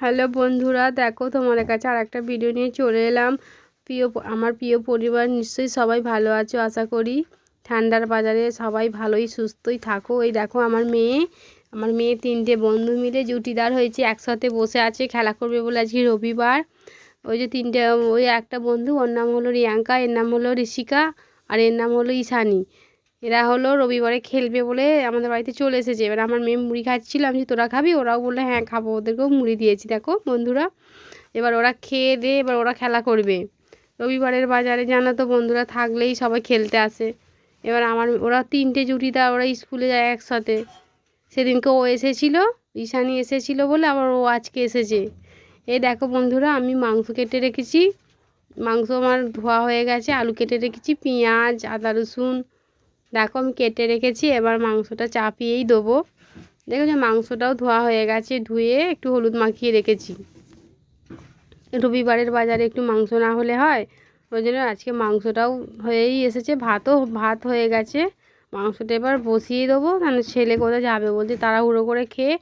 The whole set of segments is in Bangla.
হ্যালো বন্ধুরা, দেখো তোমাদের কাছে আর একটা ভিডিও নিয়ে চলে এলাম। আমার প্রিয় পরিবার নিশ্চয়ই সবাই ভালো আছো আশা করি। ঠান্ডার বাজারে সবাই ভালোই সুস্থই থাকো। এই দেখো আমার মেয়ে 3টে বন্ধু মিলে জুটিদার হয়েছে, একসাথে বসে আছে, খেলা করবে বলে আজকে রবিবার। ওই যে ওই একটা বন্ধু, ওর নাম হলো রিয়াঙ্কা, এর নাম হলো ঋষিকা, আর এর নাম হলো ঈশানী। এরা হলো রবিবারে খেলবে বলে আমাদের বাড়িতে চলে এসেছে। এবার আমার মেয়ে মুড়ি খাচ্ছিল, আমি যে তোরা খাবি, ওরাও বললো হ্যাঁ খাবো, ওদেরকেও মুড়ি দিয়েছি। দেখো বন্ধুরা, এবার ওরা খেয়ে দিয়ে এবার ওরা খেলা করবে। রবিবারের বাজারে জানো তো বন্ধুরা, থাকলেই সবাই খেলতে আসে। এবার ওরা 3টে জুটিদার, ওরা স্কুলে যায় একসাথে। সেদিনকে ও এসেছিলো, ঈশানী এসেছিলো বলে আবার ও আজকে এসেছে। এই দেখো বন্ধুরা, আমি মাংস কেটে রেখেছি। মাংস আমার ধোয়া হয়ে গেছে, আলু কেটে রেখেছি, পেঁয়াজ, আদা রসুন দেখো আমি কেটে রেখেছি। এবার মাংসটা চাপিয়েই দেবো। দেখেছো মাংসটাও ধোয়া হয়ে গেছে, ধুয়ে একটু হলুদ মাখিয়ে রেখেছি। রবিবারের বাজারে একটু মাংস না হলে হয়, ওই জন্য আজকে মাংসটাও হয়েই এসেছে, ভাত হয়ে গেছে। মাংসটা এবার বসিয়ে দেবো, তাহলে ছেলে কোথায় যাবে বলছে, তাড়াহুড়ো করে খেয়ে।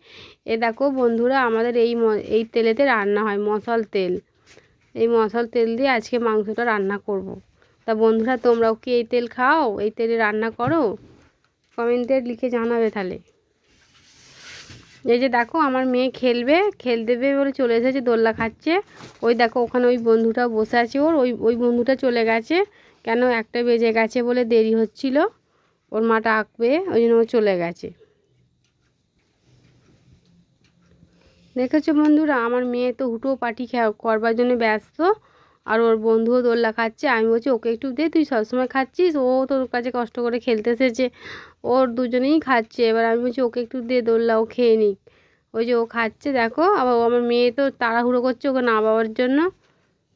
এ দেখো বন্ধুরা, আমাদের এই তেলেতে রান্না হয়, মশাল তেল। এই মশাল তেল দিয়ে আজকে মাংসটা রান্না করব। তা বন্ধুরা, তোমরাও কি এই তেল খাও, এই তেলে রান্না করো? কমেন্টে লিখে জানাবে তাহলে। এই যে দেখো আমার মেয়ে খেলতে বলে চলে এসেছে, দোলনা খাচ্ছে। ওই দেখো ওখানে ওই বন্ধুটা বসে আছে, ওই বন্ধুটা চলে গেছে। কেন, 1টা বেজে গেছে বলে দেরি হচ্ছিল, ওর মা ডাকবে, ওই জন্য ও চলে গেছে। দেখেছো বন্ধুরা, আমার মেয়ে তো হুটো পাটি করবার জন্য ব্যস্ত, আর ওর বন্ধুও দোলনা খাচ্ছে। আমি বলছি ওকে একটু দে, তুই সবসময় খাচ্ছিস, ও তোর কাছে কষ্ট করে খেলতে এসেছে, ওর দুজনেই খাচ্ছে। এবার আমি বলছি ওকে একটু দে দোলনা, ও খেয়ে নিক। ওই যে ও খাচ্ছে দেখো। আবার আমার মেয়ে তো তাড়াহুড়ো করছে ওকে না পাওয়ার জন্য,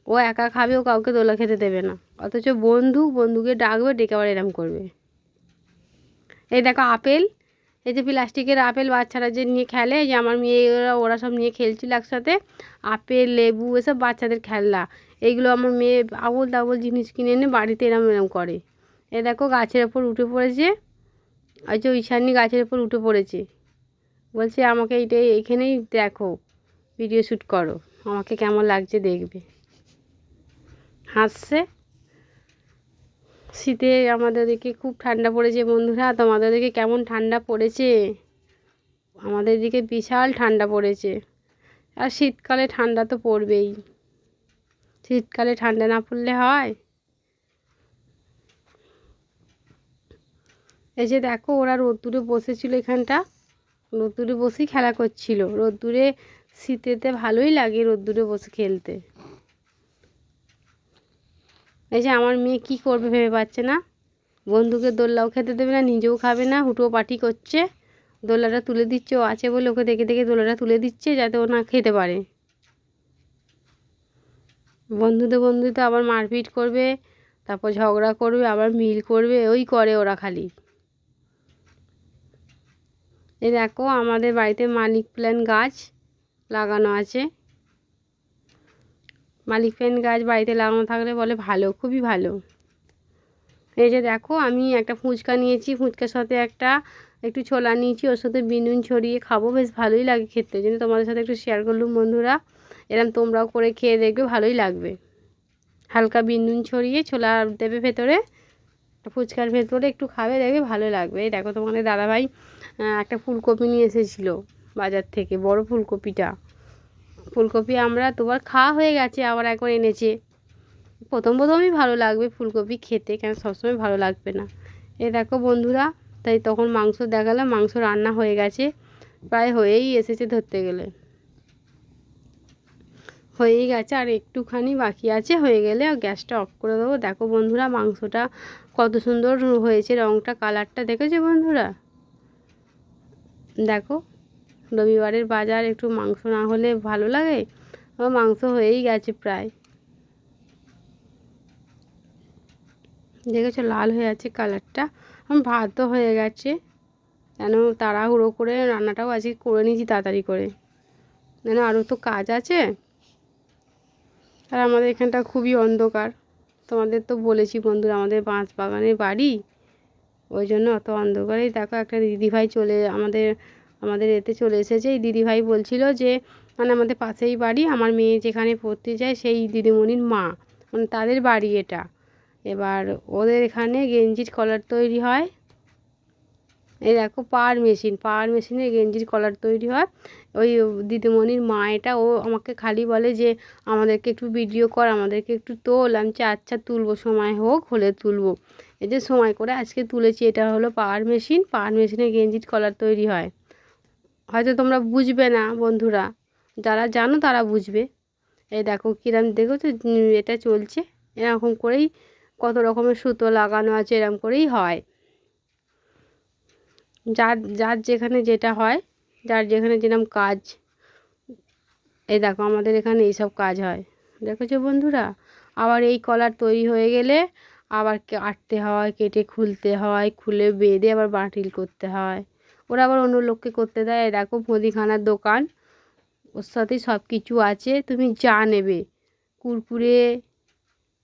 ও একা খাবে, ও কাউকে দোলনা খেতে দেবে না। অথচ বন্ধুকে ডাকবে, ডেকে আবার এরম করবে। এই দেখো আপেল, এই যে প্লাস্টিকের আপেল বাচ্চারা যে নিয়ে খেলে, এই যে আমার মেয়েরা ওরা সব নিয়ে খেলছিল একসাথে। আপেল, লেবু, এসব বাচ্চাদের খেলনা। এইগুলো আমার মেয়ে আবল তাবল জিনিস কিনে এনে বাড়িতে এরম করে। এ দেখো গাছের ওপর উঠে পড়েছে, ওই যে ঈশানী গাছের ওপর উঠে পড়েছে, বলছে আমাকে এইখানেই দেখো, ভিডিও শ্যুট করো, আমাকে কেমন লাগছে দেখবে, হাসছে। শীতে আমাদের দিকে খুব ঠান্ডা পড়েছে বন্ধুরা, তোমাদের দিকে কেমন ঠান্ডা পড়েছে? আমাদের দিকে বিশাল ঠান্ডা পড়েছে। আর শীতকালে ঠান্ডা তো পড়বেই, শীতকালে ঠান্ডা না পড়লে হয়? এই যে দেখো ওরা রোদ্দুরে বসেছিল, এখানটা রোদ্দুরে বসেই খেলা করছিল। রোদ্দুরে শীতেতে ভালোই লাগে রোদ্দুরে বসে খেলতে। এই যে আমার মেয়ে কি করবে ভেবে পাচ্ছে না, বন্ধুকে দোল্লাও খেতে দেবে না, নিজেও খাবে না, হুটো পাটি করছে। দোলাটা তুলে দিচ্ছে, ও আছে বলে ওকে দেখে দেখে দোলাটা তুলে দিচ্ছে যাতে ও না খেতে পারে। বন্ধুতে আবার মারপিট করবে, তারপর ঝগড়া করবে, আবার মিল করবে, ওই করে ওরা খালি। এই দেখো আমাদের বাড়িতে মানি প্ল্যান্ট গাছ লাগানো আছে। মানি প্ল্যান্ট গাছ বাড়িতে লাগানো থাকলে বলে ভালো, খুবই ভালো। এই যে দেখো আমি একটা ফুচকা নিয়েছি, ফুচকার সাথে একটু ছোলা নিয়েছি, ওর সাথে বিনুন ছড়িয়ে খাবো, বেশ ভালোই লাগে খেতে। ওই জন্য তোমাদের সাথে একটু শেয়ার করলুম বন্ধুরা। এরম তোমরাও করে খেয়ে দেখবে, ভালোই লাগবে। হালকা বিনুন ছড়িয়ে ছোলা দেবে ভেতরে, ফুচকার ভেতরে একটু খাবে, দেখবে ভালো লাগবে। এই দেখো তোমাদের দাদাভাই একটা ফুলকপি নিয়ে এসেছিলো বাজার থেকে, বড় ফুলকপি আমরা দুবার খাওয়া হয়ে গেছে, আবার একবার এনেছে। প্রথমই ভালো লাগবে ফুলকপি খেতে, কেন সবসময় ভালো লাগবে না। এই দেখো বন্ধুরা, তাই তখন মাংস দেখালাম, মাংস রান্না হয়ে গেছে, প্রায় হয়েই এসেছে ধরতে গেলে, হয়েই গেছে, আর একটুখানি বাকি আছে, হয়ে গেলে গ্যাসটা অফ করে দেবো। দেখো বন্ধুরা মাংসটা কত সুন্দর হয়েছে, রঙটা কালারটা দেখেছো বন্ধুরা? দেখো রবিবারের বাজার, একটু মাংস না হলে ভালো লাগে। আমার মাংস হয়েই গেছে প্রায়, দেখেছো লাল হয়ে আছে কালারটা। আমার ভাতও হয়ে গেছে, কেন তাড়াহুড়ো করে রান্নাটাও আজকে করে নিয়েছি তাড়াতাড়ি করে, কেন আরও তো কাজ আছে। আর আমাদের এখানটা খুবই অন্ধকার, তোমাদের তো বলেছি বন্ধুরা আমাদের বাঁশ বাগানের বাড়ি, ওই জন্য অত অন্ধকারেই। দেখো একটা দিদিভাই আমাদের এতে চলে এসেছে। এই দিদিভাই বলছিল যে মানে আমাদের পাশেই বাড়ি, আমার মেয়ে যেখানে পড়তে যায় সেই দিদিমণির মা, মানে তাদের বাড়ি এটা। এবার ওদের এখানে গেঞ্জির কলার তৈরি হয়। এই দেখো পাওয়ার মেশিনে গেঞ্জির কলার তৈরি হয়। ওই দিদিমণির মা এটা, ও আমাকে খালি বলে যে আমাদেরকে একটু ভিডিও কর, আমাদেরকে একটু তোল। আমি বলছি আচ্ছা তুলবো, সময় হোক হলে তুলবো। এই যে সময় করে আজকে তুলেছি। এটা হলো পাওয়ার মেশিনে গেঞ্জির কলার তৈরি হয়। হয়তো তোমরা বুঝবে না বন্ধুরা, যারা জানো তারা বুঝবে। এই দেখো কিরম দেখেছো, এটা চলছে এরকম করেই, কত রকমের সুতো লাগানো আছে, এরকম করেই হয়। যার যার যেখানে যেটা হয়, যার যেখানে যেরকম কাজ। এই দেখো আমাদের এখানে এইসব কাজ হয়, দেখেছো বন্ধুরা। আবার এই কলার তৈরি হয়ে গেলে আবার কাটতে হয়, কেটে খুলতে হয়, খুলে বেঁধে আবার বাটিল করতে হয়। ওরা আবার অন্য লোককে করতে দেয়। এই দেখো মুদিখানার দোকান, ওর সাথেই সব কিছু আছে, তুমি যা নেবে, কুরকুরে,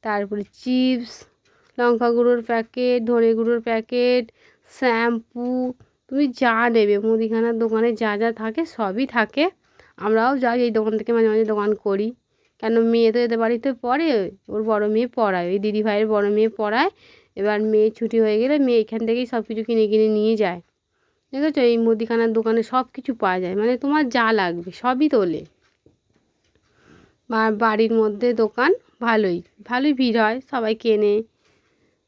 তারপরে চিপস, লঙ্কা গুঁড়োর প্যাকেট, ধনে গুঁড়োর প্যাকেট, শ্যাম্পু, তুমি যা নেবে মুদিখানার দোকানে যা যা থাকে সবই থাকে। আমরাও যাই এই দোকান থেকে মাঝে মাঝে দোকান করি, কেন মেয়ে তো এদের বাড়িতে পড়ে, ওর বড় মেয়ে পড়ায়, ওই দিদি ভাইয়ের বড় মেয়ে পড়ায়। এবার মেয়ে ছুটি হয়ে গেলে মেয়ে এখান থেকেই সব কিছু কিনে কিনে নিয়ে যায়। দেখেছো এই মুদিখানার দোকানে সব কিছু পাওয়া যায়, মানে তোমার যা লাগবে সবই তোলে। বাড়ির মধ্যে দোকান, ভালোই ভালোই ভিড় হয়, সবাই কেনে।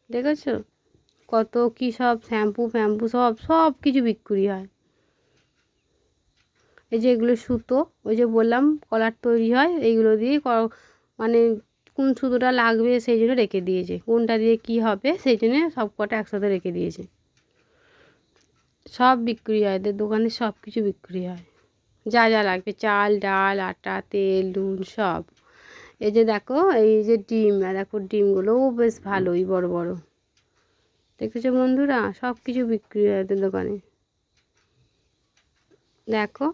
দেখেছো কত কী সব শ্যাম্পু সব কিছু বিক্রি হয়। এই যে এগুলো সুতো, ওই যে বললাম কলার তৈরি হয়, এইগুলো দিয়ে মানে কোন সুতোটা লাগবে সেই জন্য রেখে দিয়েছে, কোনটা দিয়ে কি হবে সেই জন্য সব কটা একসাথে রেখে দিয়েছে। সব বিক্রি হয় এদের দোকানে, সব কিছু বিক্রি হয়, যা যা লাগবে, চাল ডাল আটা তেল নুন সব। এই যে দেখো এই যে ডিম, দেখো ডিমগুলোও বেশ ভালোই বড় বড়। দেখেছো বন্ধুরা সব কিছু বিক্রি হয় এদের দোকানে। দেখো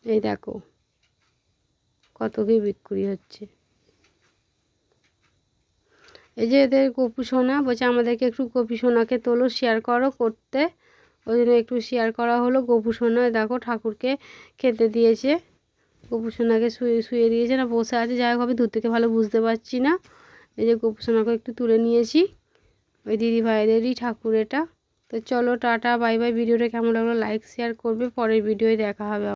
এই দেখো কত কি বিক্রি হচ্ছে। এই যে এদের গোপু সোনা বলছে আমাদেরকে একটু গোপু সোনাকে তোলো, শেয়ার করো করতে, ওই জন্য একটু শেয়ার করা হলো। গোপু সোনা দেখো ঠাকুরকে খেতে দিয়েছে, গোপু সোনাকে শুয়ে দিয়েছে না বসে আছে, যাই হোক আমি দূর থেকে ভালো বুঝতে পারছি না। এই যে গোপু সোনাকে একটু তুলে নিয়েছি, ওই দিদি ভাইদেরই ঠাকুর এটা। তো চলো টাটা বাই বাই। ভিডিওটা কেমন লাগলো লাইক শেয়ার করবে, পরের ভিডিওয় দেখা হবে।